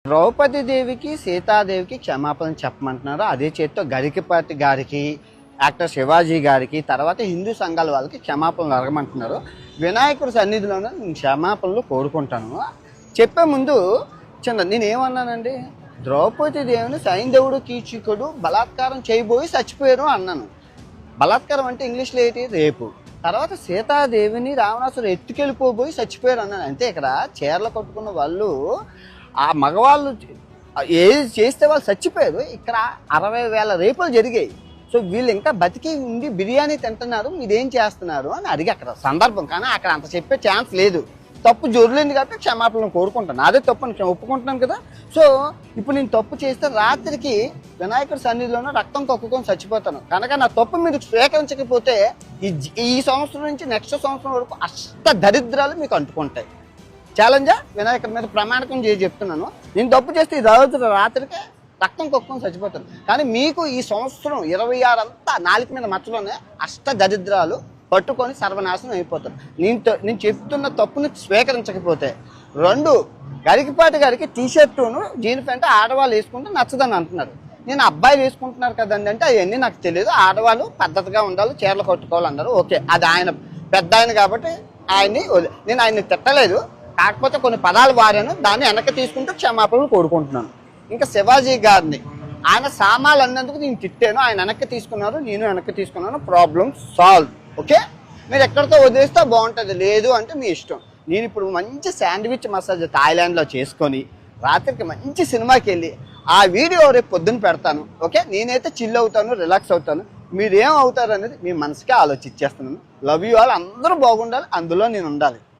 ద్రౌపది దేవికి సీతాదేవికి క్షమాపణ చెప్పమంటున్నారు. అదే చేత్తో గరికపాటి గారికి, యాక్టర్ శివాజీ గారికి, తర్వాత హిందూ సంఘాల వాళ్ళకి క్షమాపణలు అడగమంటున్నారు. వినాయకుడి సన్నిధిలోనే నేను క్షమాపణలు కోరుకుంటాను. చెప్పే ముందు నేనేమన్నానండి, ద్రౌపది దేవిని సైంధవుడు కీచకుడు బలాత్కారం చేయబోయి చచ్చిపోయారు అన్నాను. బలాత్కారం అంటే ఇంగ్లీష్లో ఏంటి, రేపు. తర్వాత సీతాదేవిని రావణాసురుడు ఎత్తుకెళ్ళిపోబోయి చచ్చిపోయారు అన్నాను. అంతే. ఇక్కడ చీరలు కట్టుకున్న వాళ్ళు, ఆ మగవాళ్ళు ఏది చేస్తే వాళ్ళు చచ్చిపోయారు. ఇక్కడ 60,000 రేపులు జరిగాయి. సో వీళ్ళు ఇంకా బతికి ఉండి బిర్యానీ తింటున్నారు, మీరేం చేస్తున్నారు అని అడిగి అక్కడ సందర్భం. కానీ అక్కడ అంత చెప్పే ఛాన్స్ లేదు. తప్పు జొరలేదు కాబట్టి క్షమాపణలు కోరుకుంటాను. అదే తప్పు అని ఒప్పుకుంటున్నాను కదా. సో ఇప్పుడు నేను తప్పు చేస్తే రాత్రికి వినాయకుడి సన్నిధిలోనే రక్తం కక్కుకొని చచ్చిపోతాను. కనుక నా తప్పు మీరు స్వీకరించకపోతే ఈ సంవత్సరం నుంచి నెక్స్ట్ సంవత్సరం వరకు అష్ట దరిద్రాలు మీకు అంటుకుంటాయి. ఛాలెంజా వినాయకుడి మీద ప్రమాణకం చేసి చెప్తున్నాను. నేను తప్పు చేస్తే ఈ రోజు రాత్రికి రక్తం కొక్కుని చచ్చిపోతాను. కానీ మీకు ఈ సంవత్సరం 26 అంతా నాలుగు మీద మచ్చలోనే అష్ట దరిద్రాలు పట్టుకొని సర్వనాశనం అయిపోతారు. నేను చెప్తున్న తప్పుని స్వీకరించకపోతే. 2, గరికపాటి గారికి టీషర్టును జీన్ ప్యాంట్ ఆడవాళ్ళు వేసుకుంటే నచ్చదని అంటున్నారు. నేను అబ్బాయిలు వేసుకుంటున్నారు కదండి అంటే అవన్నీ నాకు తెలియదు. ఆడవాళ్ళు పద్ధతిగా ఉండాలి, చీరలు కట్టుకోవాలన్నారు. ఓకే, అది ఆయన పెద్ద ఆయన కాబట్టి నేను ఆయన్ని తిట్టలేదు. కాకపోతే కొన్ని పదాలు వారాను, దాన్ని వెనక్కి తీసుకుంటూ క్షమాపణలు కోరుకుంటున్నాను. ఇంకా శివాజీ గారిని ఆయన సామాన్లు అన్నందుకు నేను తిట్టాను, ఆయన వెనక్కి తీసుకున్నారు, నేను వెనక్కి తీసుకున్నాను. Problem solve. ఓకే, మీరు ఎక్కడితో వదిలేస్తే బాగుంటుంది, లేదు అంటే మీ ఇష్టం. నేను ఇప్పుడు మంచి శాండ్విచ్ మసాజ్ థాయిలాండ్లో చేసుకొని రాత్రికి మంచి సినిమాకి వెళ్ళి ఆ వీడియో రేపు పొద్దున్న పెడతాను. ఓకే, నేనైతే చిల్ అవుతాను, రిలాక్స్ అవుతాను. మీరేం అవుతారు అనేది మీ మనసుకే ఆలోచించేస్తున్నాను. Love you all. అందరూ బాగుండాలి, అందులో నేను ఉండాలి.